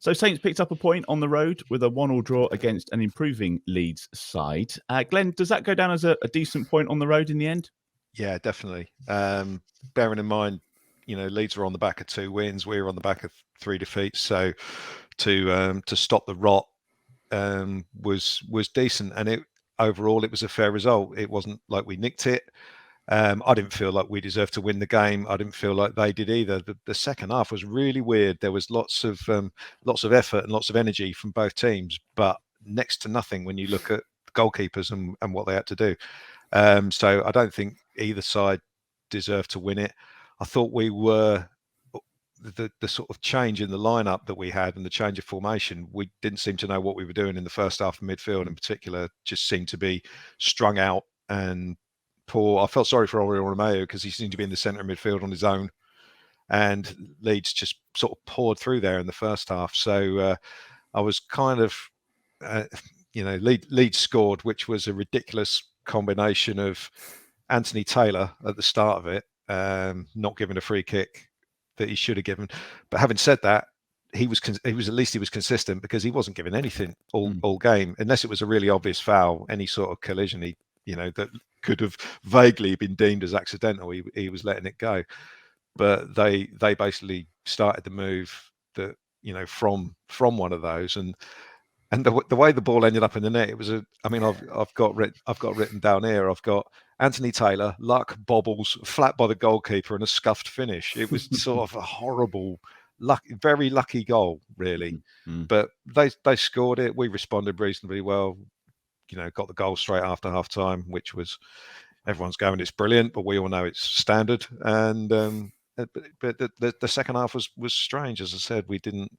So Saints picked up a point on the road with a 1-1 draw against an improving Leeds side. Glenn, does that go down as a decent point on the road in the end? Yeah, definitely. Bearing in mind, Leeds were on the back of 2 wins. We were on the back of 3 defeats. So to stop the rot was decent, and overall it was a fair result. It wasn't like we nicked it. I didn't feel like we deserved to win the game. I didn't feel like they did either. The second half was really weird. There was lots of effort and lots of energy from both teams, but next to nothing when you look at goalkeepers and what they had to do. So I don't think either side deserved to win it. I thought we were the sort of change in the lineup that we had and the change of formation. We didn't seem to know what we were doing in the first half of midfield in particular. Just seemed to be strung out and poor. I felt sorry for Oriol Romeo because he seemed to be in the centre of midfield on his own, and Leeds just sort of poured through there in the first half. So I was kind of, Leeds scored, which was a ridiculous combination of Anthony Taylor at the start of it, not giving a free kick that he should have given. But having said that, he was at least he was consistent because he wasn't giving anything all game, unless it was a really obvious foul, any sort of collision that could have vaguely been deemed as accidental. He was letting it go, but they basically started the move that from one of those, and the way the ball ended up in the net, it was I've got written down here. I've got Anthony Taylor, luck, bobbles, flat by the goalkeeper, and a scuffed finish. It was sort of a horrible, very lucky goal, really. But they scored it. We responded reasonably well. Got the goal straight after half time, which was, everyone's going, it's brilliant, but we all know it's standard. And but the second half was strange. As I said, we didn't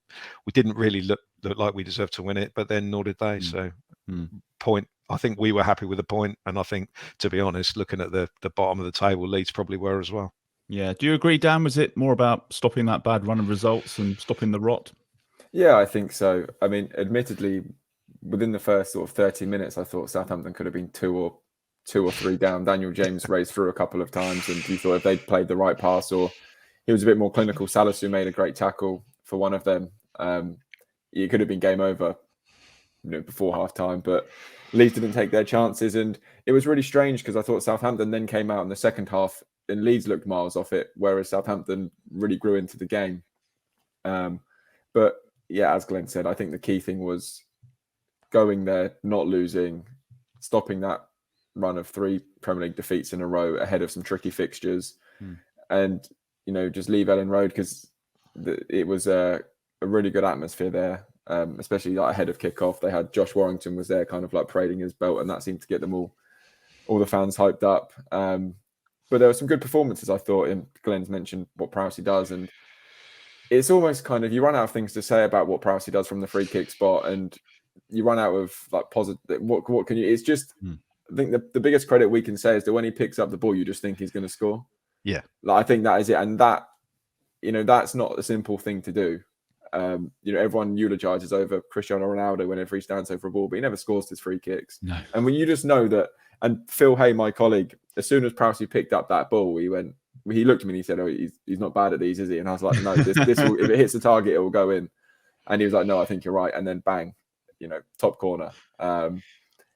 really look like we deserved to win it, but then nor did they. So point, I think we were happy with the point, and I think, to be honest, looking at the bottom of the table, Leeds probably were as well. Yeah. Do you agree, Dan? Was it more about stopping that bad run of results and stopping the rot? Yeah, I think so. I mean, admittedly, within the first sort of 30 minutes, I thought Southampton could have been two or three down. Daniel James raced through a couple of times, and you thought if they'd played the right pass or he was a bit more clinical, Salisu made a great tackle for one of them. It could have been game over, before half time, but Leeds didn't take their chances, and it was really strange because I thought Southampton then came out in the second half and Leeds looked miles off it, whereas Southampton really grew into the game. But yeah, as Glenn said, I think the key thing was going there, not losing, stopping that run of 3 Premier League defeats in a row ahead of some tricky fixtures, and just leave Ellen Road because it was a really good atmosphere there, especially ahead of kickoff. They had Josh Warrington was there, kind of like parading his belt, and that seemed to get them all the fans hyped up. But there were some good performances, I thought. And Glenn's mentioned what Prowse does, and it's almost kind of, you run out of things to say about what Prowse does from the free kick spot, and you run out of like positive. What can you? It's just. I think the biggest credit we can say is that when he picks up the ball, you just think he's going to score. Yeah, I think that is it, and that that's not a simple thing to do. Everyone eulogizes over Cristiano Ronaldo whenever he stands over a ball, but he never scores his free kicks. No. And when you just know that, and Phil Hay, my colleague, as soon as Prowse picked up that ball, he looked at me and he said, "Oh, he's not bad at these, is he?" And I was like, "No, this will, if it hits the target, it will go in." And he was like, "No, I think you're right." And then bang, top corner.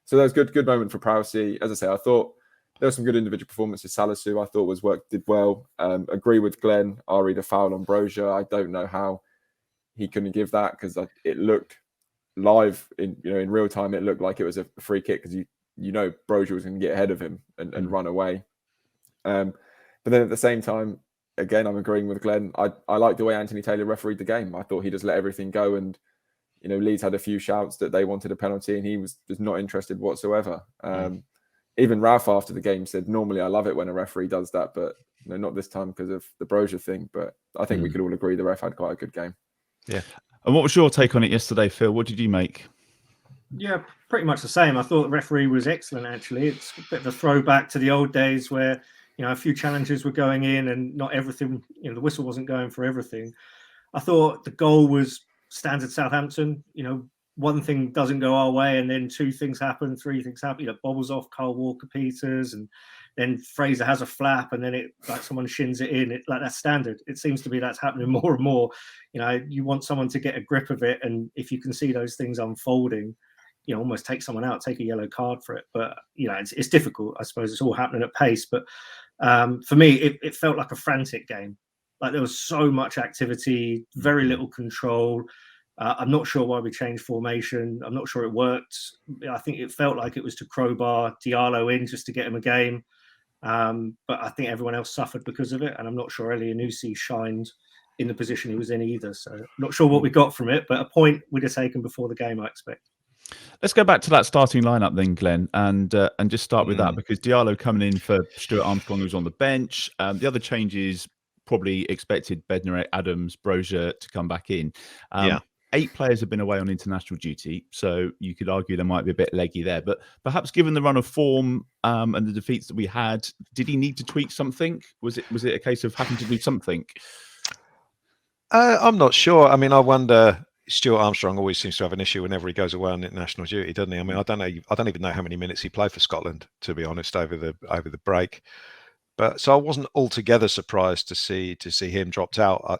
So that was good moment for Prowse. As I say, I thought there were some good individual performances. Salisu, I thought did well. Agree with Glenn. Ari, the foul on Brozier. I don't know how he couldn't give that, because it looked live in real time. It looked like it was a free kick because Brozier was going to get ahead of him and run away. But then at the same time, again, I'm agreeing with Glenn. I like the way Anthony Taylor refereed the game. I thought he just let everything go, and Leeds had a few shouts that they wanted a penalty, and he was just not interested whatsoever. Even Ralph after the game said, "Normally I love it when a referee does that, but not this time because of the Brozier thing." But I think we could all agree the ref had quite a good game. Yeah. And what was your take on it yesterday, Phil? What did you make? Yeah, pretty much the same. I thought the referee was excellent, actually. It's a bit of a throwback to the old days where, a few challenges were going in and not everything, the whistle wasn't going for everything. I thought the goal was standard Southampton. One thing doesn't go our way and then 2 things happen, 3 things happen. Bobbles off Carl Walker-Peters and then Fraser has a flap, and then it like someone shins it in. It like that's standard. It seems to be that's happening more and more. You want someone to get a grip of it, and if you can see those things unfolding, almost take someone out, take a yellow card for it. But it's difficult. I suppose it's all happening at pace. But for me, it felt like a frantic game. Like there was so much activity, very little control. I'm not sure why we changed formation. I'm not sure it worked. I think it felt like it was to crowbar Diallo in just to get him a game. But I think everyone else suffered because of it. And I'm not sure Elyounoussi shined in the position he was in either. So I'm not sure what we got from it, but a point we'd have taken before the game, I expect. Let's go back to that starting lineup then, Glenn, and just start with that, because Diallo coming in for Stuart Armstrong, who's on the bench. The other changes probably expected Bednarek, Adams, Brozier to come back in. 8 players have been away on international duty, so you could argue there might be a bit leggy there. But perhaps given the run of form and the defeats that we had, did he need to tweak something? Was it a case of having to do something? I'm not sure. I mean, I wonder. Stuart Armstrong always seems to have an issue whenever he goes away on international duty, doesn't he? I mean, I don't even know how many minutes he played for Scotland, to be honest, over the break. But so I wasn't altogether surprised to see him drop out.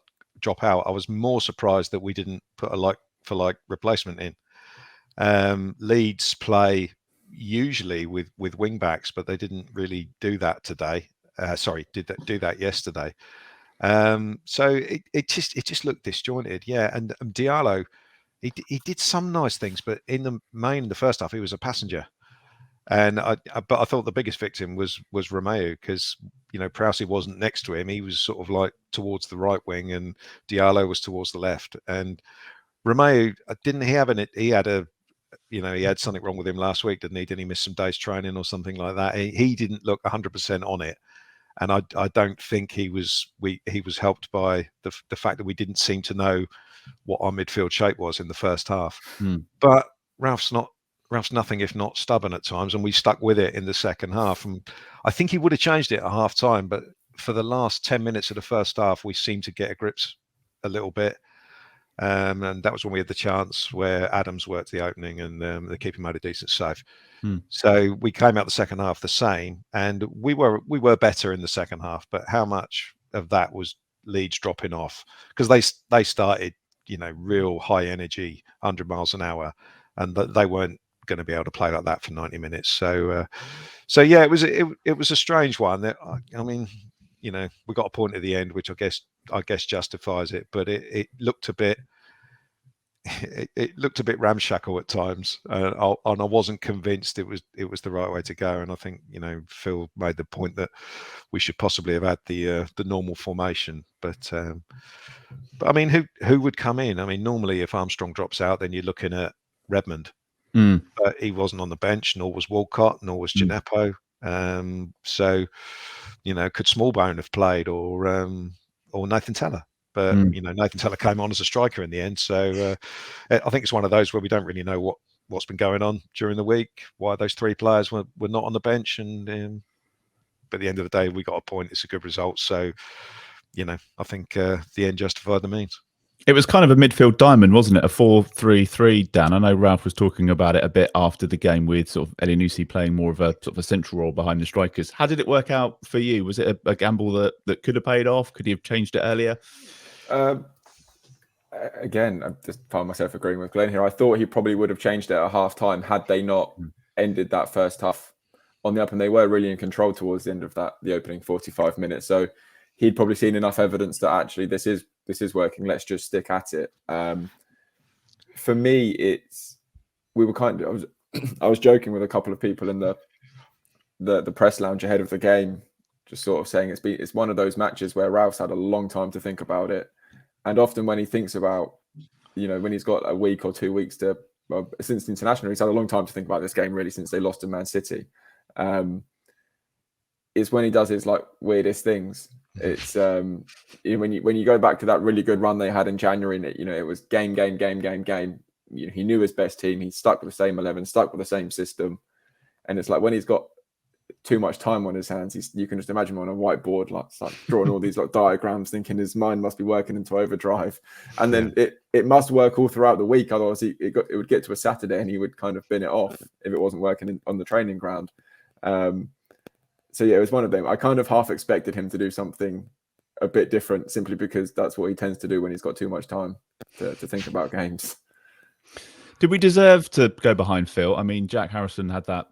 I was more surprised that we didn't put a like for like replacement in. Leeds play usually with wing backs, but they didn't really do that today. Do that yesterday. So it just looked disjointed, and Diallo, he did some nice things, but in the first half he was a passenger, but I thought the biggest victim was Romeu, because Prowse wasn't next to him. He was sort of like towards the right wing, and Diallo was towards the left. And Romeu, didn't he have he had something wrong with him last week, didn't he? Didn't he miss some days training or something like that? He didn't look 100% on it. And I don't think he was helped by the fact that we didn't seem to know what our midfield shape was in the first half. But Ralph's nothing if not stubborn at times, and we stuck with it in the second half. And I think he would have changed it at half time, but for the last 10 minutes of the first half, we seemed to get a grips a little bit. And that was when we had the chance where Adams worked the opening, and the keeper made a decent save. So we came out the second half the same, and we were better in the second half. But how much of that was Leeds dropping off? Because they started, real high energy, 100 miles an hour, and they weren't going to be able to play like that for 90 minutes. So yeah, it was a strange one. I mean, we got a point at the end, which I guess justifies it, but it looked a bit. It looked a bit ramshackle at times, and I wasn't convinced it was the right way to go. And I think Phil made the point that we should possibly have had the normal formation. But I mean, who would come in? I mean, normally if Armstrong drops out, then you're looking at Redmond. But he wasn't on the bench, nor was Walcott, nor was Gineppo. So could Smallbone have played, or Nathan Teller? But Nathan Teller came on as a striker in the end, so I think it's one of those where we don't really know what's been going on during the week, why those 3 players were not on the bench, and but at the end of the day, we got a point. It's a good result, so I think the end justified the means. It was kind of a midfield diamond, wasn't it? A 4-3-3, Dan. I know Ralph was talking about it a bit after the game, with sort of Elyounoussi playing more of a sort of a central role behind the strikers. How did it work out for you? Was it a gamble that could have paid off? Could he have changed it earlier? Again, I just found myself agreeing with Glenn here. I thought he probably would have changed it at half time had they not ended that first half on the up, and they were really in control towards the end of the opening 45 minutes. So he'd probably seen enough evidence that actually this is working. Let's just stick at it. For me, I was joking with a couple of people in the press lounge ahead of the game, just sort of saying it's one of those matches where Ralph's had a long time to think about it. And often when he thinks about, when he's got a week or 2 weeks since the international, he's had a long time to think about this game, really, since they lost to Man City. It's when he does his weirdest things. It's when you go back to that really good run they had in January, and it was game. He knew his best team. He stuck with the same 11, stuck with the same system. And it's like when he's got too much time on his hands, you can just imagine him on a whiteboard, like drawing all these diagrams, thinking his mind must be working into overdrive. And then it must work all throughout the week, otherwise it would get to a Saturday and he would kind of bin it off if it wasn't working on the training ground. So yeah, it was one of them. I kind of half expected him to do something a bit different, simply because that's what he tends to do when he's got too much time to think about games. Did we deserve to go behind Phil? I mean, Jack Harrison had that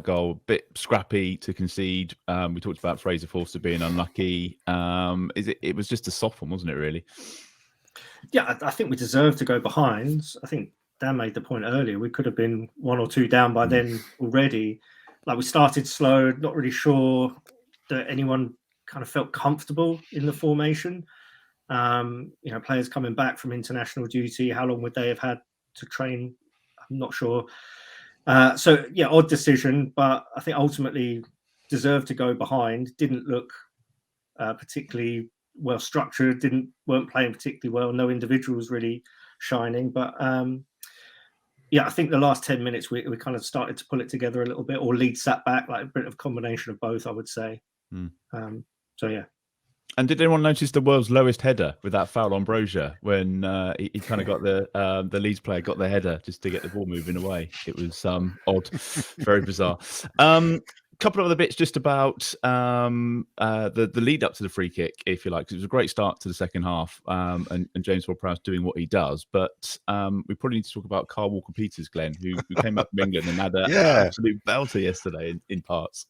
goal, a bit scrappy to concede. We talked about Fraser Forster being unlucky. It was just a soft one, wasn't it, really? Yeah, I think we deserve to go behind. I think Dan made the point earlier. We could have been 1 or 2 down by then already. Like, we started slow, not really sure that anyone kind of felt comfortable in the formation. Players coming back from international duty, how long would they have had to train? I'm not sure. So yeah, odd decision, but I think ultimately deserved to go behind. Didn't look particularly well structured. Weren't playing particularly well. No individuals really shining. But I think the last 10 minutes we kind of started to pull it together a little bit, or Leeds sat back, like a bit of combination of both, I would say. So yeah. And did anyone notice the world's lowest header with that foul on Brozier when he kind of got the Leeds player got the header just to get the ball moving away? It was odd, very bizarre. Couple of other bits just about the lead up to the free kick, if you like, 'cause it was a great start to the second half, and James Ward-Prowse doing what he does. But we probably need to talk about Carl Walker-Peters, Glenn, who came up from England and had an absolute belter yesterday in parts.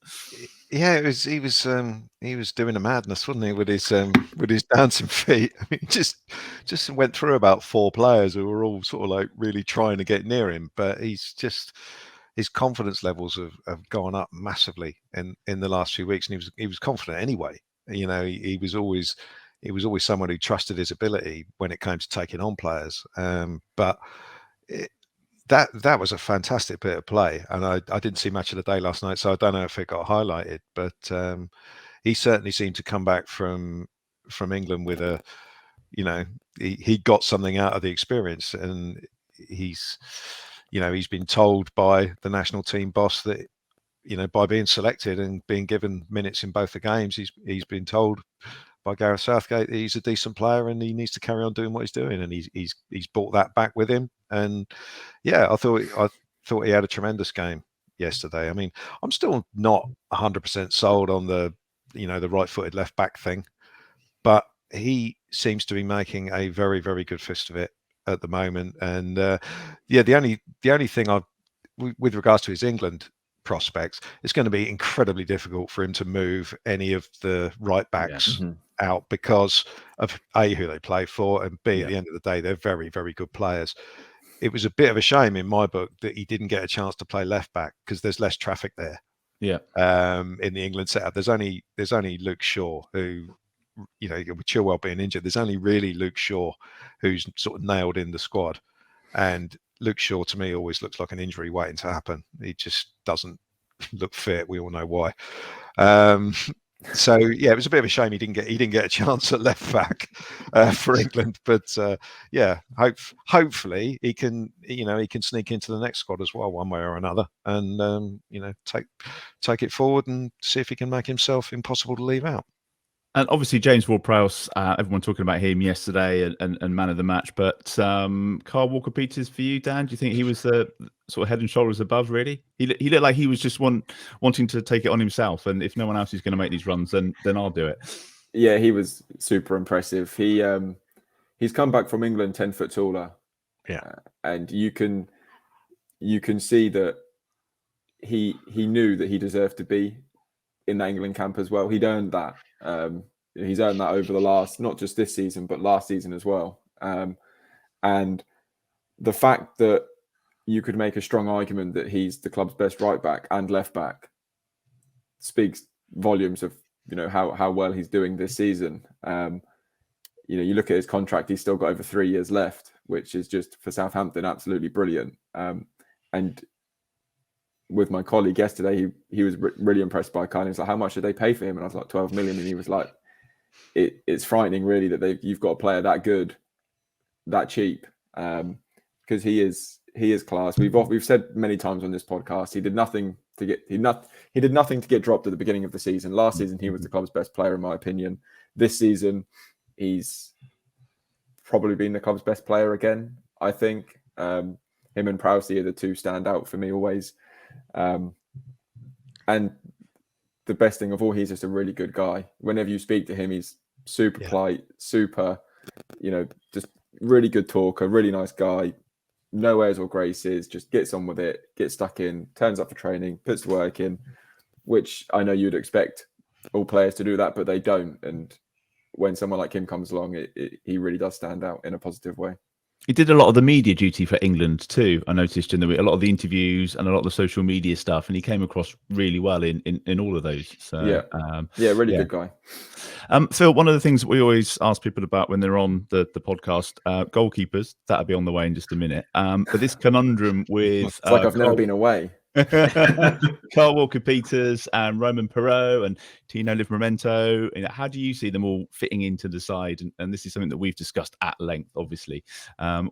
Yeah, he was doing a madness, wasn't he, with his dancing feet? I mean, just went through about 4 players who were all sort of like really trying to get near him, but his confidence levels have gone up massively in the last few weeks, and he was confident anyway. You know, he was always someone who trusted his ability when it came to taking on players. But that was a fantastic bit of play, and I didn't see much of the day last night, so I don't know if it got highlighted. But he certainly seemed to come back from England with he got something out of the experience, and he's been told by the national team boss that, by being selected and being given minutes in both the games, he's been told by Gareth Southgate that he's a decent player and he needs to carry on doing what he's doing, and he's brought that back with him. And yeah, I thought he had a tremendous game yesterday. I mean, I'm still not 100% sold on the right-footed left-back thing, but he seems to be making a very, very good fist of it at the moment. And the only thing with regards to his England prospects, it's going to be incredibly difficult for him to move any of the right backs out because of A, who they play for, and B, at the end of the day, they're very, very good players. It was a bit of a shame in my book that he didn't get a chance to play left back because there's less traffic there. Yeah. In the England setup, there's only Luke Shaw who, with Chilwell being injured, there's only really Luke Shaw who's sort of nailed in the squad. And Luke Shaw to me always looks like an injury waiting to happen. He just doesn't look fit. We all know why. So yeah, it was a bit of a shame he didn't get a chance at left back for England. But hopefully he can sneak into the next squad as well, one way or another, and take it forward and see if he can make himself impossible to leave out. And obviously James Ward-Prowse, everyone talking about him yesterday and man of the match. But Carl Walker-Peters for you, Dan, do you think he was sort of head and shoulders above, really? He looked like he was just wanting to take it on himself. And if no one else is going to make these runs, then I'll do it. Yeah, he was super impressive. He's come back from England 10 foot taller. Yeah. And you can see that he knew that he deserved to be in the England camp as well. He'd earned that. He's earned that over the last, not just this season, but last season as well. And the fact that you could make a strong argument that he's the club's best right back and left back speaks volumes of how well he's doing this season. You look at his contract; he's still got over 3 years left, which is just for Southampton absolutely brilliant. And with my colleague yesterday, he was really impressed by Kyle. He was like, "How much did they pay for him?" And I was like, 12 million. And he was like, "It's frightening, really, that you've got a player that good, that cheap, because he is class." We've said many times on this podcast, he did nothing to get dropped at the beginning of the season. Last season, he was the club's best player, in my opinion. This season, he's probably been the club's best player again. I think him and Prowse are the two stand out for me always. And the best thing of all, he's just a really good guy. Whenever you speak to him, he's super polite, super, just really good talker, really nice guy. No airs or graces, just gets on with it, gets stuck in, turns up for training, puts the work in, which I know you'd expect all players to do that, but they don't. And when someone like him comes along, he really does stand out in a positive way. He did a lot of the media duty for England too. I noticed in a lot of the interviews and a lot of the social media stuff, and he came across really well in all of those. So really good guy. Phil, one of the things that we always ask people about when they're on the podcast, goalkeepers, that'll be on the way in just a minute. But this conundrum with it's like I've never been away. Carl Walker-Peters and Roman Perot and Tino Livramento. How do you see them all fitting into the side? And this is something that we've discussed at length, obviously.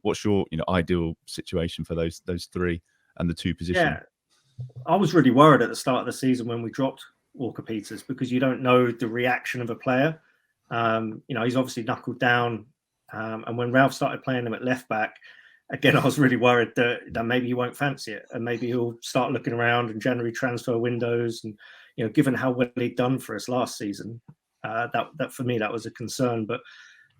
What's your ideal situation for those three and the two positions? Yeah, I was really worried at the start of the season when we dropped Walker-Peters because you don't know the reaction of a player. He's obviously knuckled down. And when Ralph started playing him at left back, again, I was really worried that maybe he won't fancy it and maybe he'll start looking around in January transfer windows. And, given how well he'd done for us last season, that for me, that was a concern. But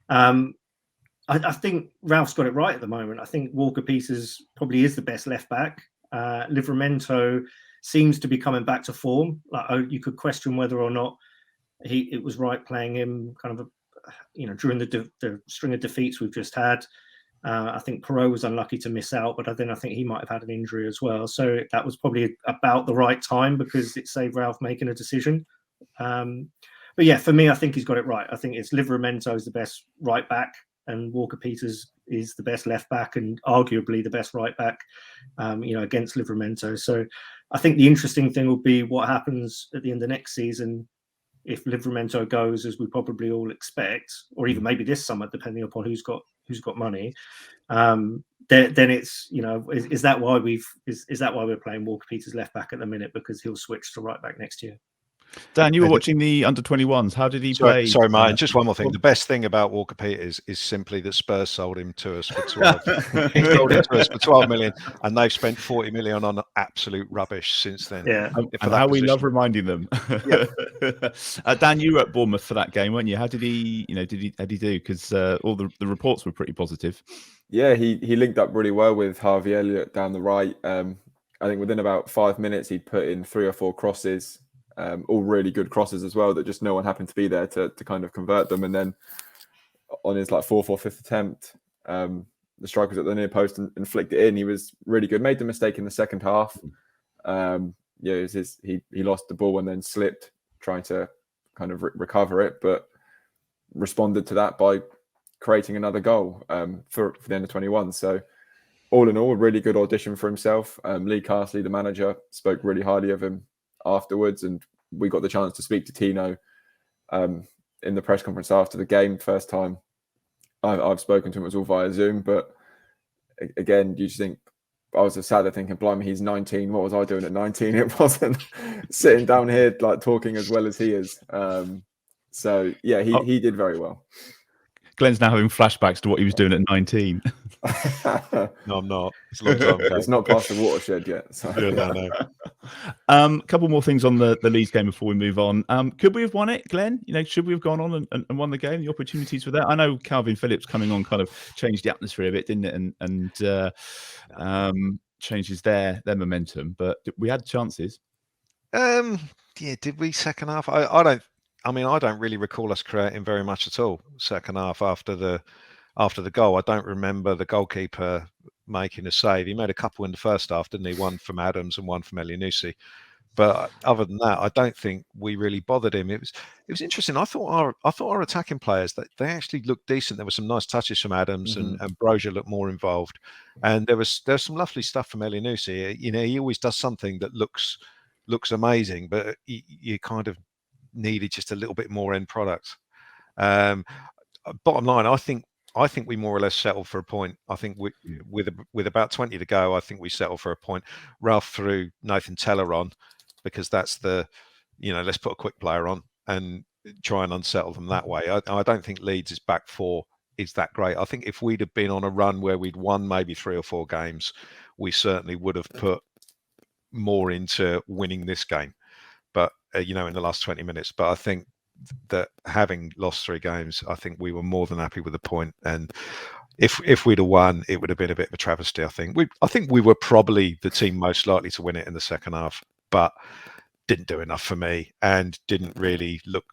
I think Ralph's got it right at the moment. I think Walker-Peters probably is the best left back. Livramento seems to be coming back to form. You could question whether or not it was right playing him kind of, during the string of defeats we've just had. I think Perot was unlucky to miss out, but then I think he might have had an injury as well. So that was probably about the right time because it saved Ralph making a decision. But yeah, for me, I think he's got it right. I think it's Livramento is the best right back and Walker-Peters is the best left back and arguably the best right back, against Livramento. So I think the interesting thing will be what happens at the end of next season if Livramento goes as we probably all expect, or even maybe this summer, depending upon who's got money. Then it's is that why we're playing Walker-Peters left back at the minute, because he'll switch to right back next year. Dan, you were watching the under-21s. How did he play? Sorry, Martin. Just one more thing. The best thing about Walker-Peters is simply that Spurs sold him to us for 12. He sold him to us for 12 million, and they've spent 40 million on absolute rubbish since then. Yeah, and how we love reminding them. Dan, you were at Bournemouth for that game, weren't you? How did he? How did he do? Because all the reports were pretty positive. Yeah, he linked up really well with Harvey Elliott down the right. I think within about 5 minutes, he'd put in 3 or 4 crosses. All really good crosses as well that just no one happened to be there to kind of convert them. And then on his 4th or 5th attempt, the striker was at the near post and flicked it in. He was really good. Made the mistake in the second half. He lost the ball and then slipped trying to kind of recover it, but responded to that by creating another goal for the under-21. So all in all, a really good audition for himself. Lee Carsley, the manager, spoke really highly of him afterwards, and we got the chance to speak to Tino in the press conference after the game. First time I've spoken to him, it was all via Zoom, but again, you just think, I was just sat there thinking, blimey, he's 19, what was I doing at 19? It wasn't sitting down here talking as well as he is. So yeah, he did very well. Glen's now having flashbacks to what he was doing at 19. No, I'm not. It's a long time ago. It's not past the watershed yet. So. No. Couple more things on the Leeds game before we move on. Could we have won it, Glen? Should we have gone on and won the game? The opportunities were there. I know Calvin Phillips coming on kind of changed the atmosphere a bit, didn't it? And changes their momentum. But we had chances. Did we second half? I don't really recall us creating very much at all second half after the goal. I don't remember the goalkeeper making a save. He made a couple in the first half, didn't he? One from Adams and one from Elyounoussi. But other than that, I don't think we really bothered him. It was interesting. I thought our attacking players, they actually looked decent. There were some nice touches from Adams, and Brozier looked more involved. And there's some lovely stuff from Elyounoussi. He always does something that looks amazing, but you kind of needed just a little bit more end product. Bottom line, I think we more or less settled for a point. I think with about 20 to go, I think we settled for a point. Ralph threw Nathan Teller on because that's let's put a quick player on and try and unsettle them that way. I don't think Leeds' back four is that great. I think if we'd have been on a run where we'd won maybe 3 or 4 games, we certainly would have put more into winning this game. But in the last 20 minutes. But I think that having lost 3 games, I think we were more than happy with the point. And if we'd have won, it would have been a bit of a travesty. I think we were probably the team most likely to win it in the second half, but didn't do enough for me and didn't really look.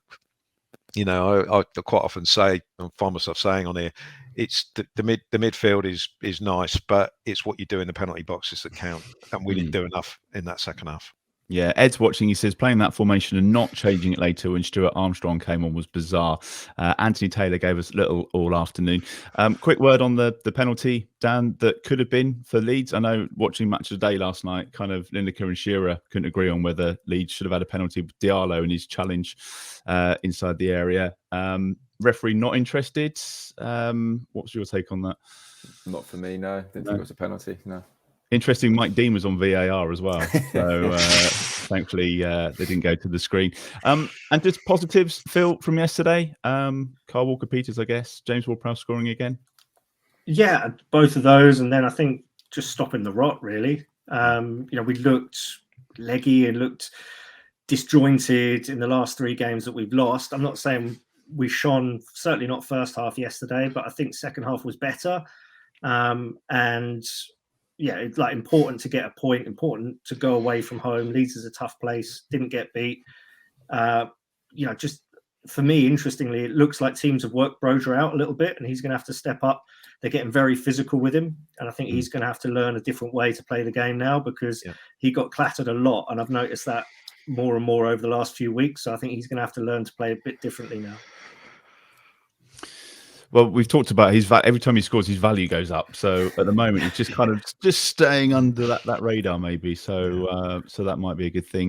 I quite often say, I find myself saying on here, it's the midfield is nice, but it's what you do in the penalty boxes that count, and we didn't do enough in that second half. Yeah, Ed's watching. He says playing that formation and not changing it later when Stuart Armstrong came on was bizarre. Anthony Taylor gave us little all afternoon. Quick word on the penalty, Dan, that could have been for Leeds. I know watching Match of the Day last night, kind of Lineker and Shearer couldn't agree on whether Leeds should have had a penalty with Diallo and his challenge inside the area. Referee not interested. What's your take on that? Not for me, no. Didn't think it was a penalty, no. Interesting, Mike Dean was on VAR as well. So thankfully they didn't go to the screen. And just positives, Phil, from yesterday. Carl Walker-Peters, I guess. James Ward-Prowse scoring again. Yeah, both of those. And then I think just stopping the rot, really. We looked leggy and looked disjointed in the last 3 games that we've lost. I'm not saying we shone, certainly not first half yesterday, but I think second half was better. And yeah, it's like important to get a point, important to go away from home. Leeds is a tough place, didn't get beat. Just for me, interestingly, it looks like teams have worked Brozier out a little bit and he's going to have to step up. They're getting very physical with him. And I think he's going to have to learn a different way to play the game now because he got clattered a lot. And I've noticed that more and more over the last few weeks. So I think he's going to have to learn to play a bit differently now. Well, we've talked about every time he scores, his value goes up. So at the moment, he's just kind of just staying under that radar, maybe. So that might be a good thing.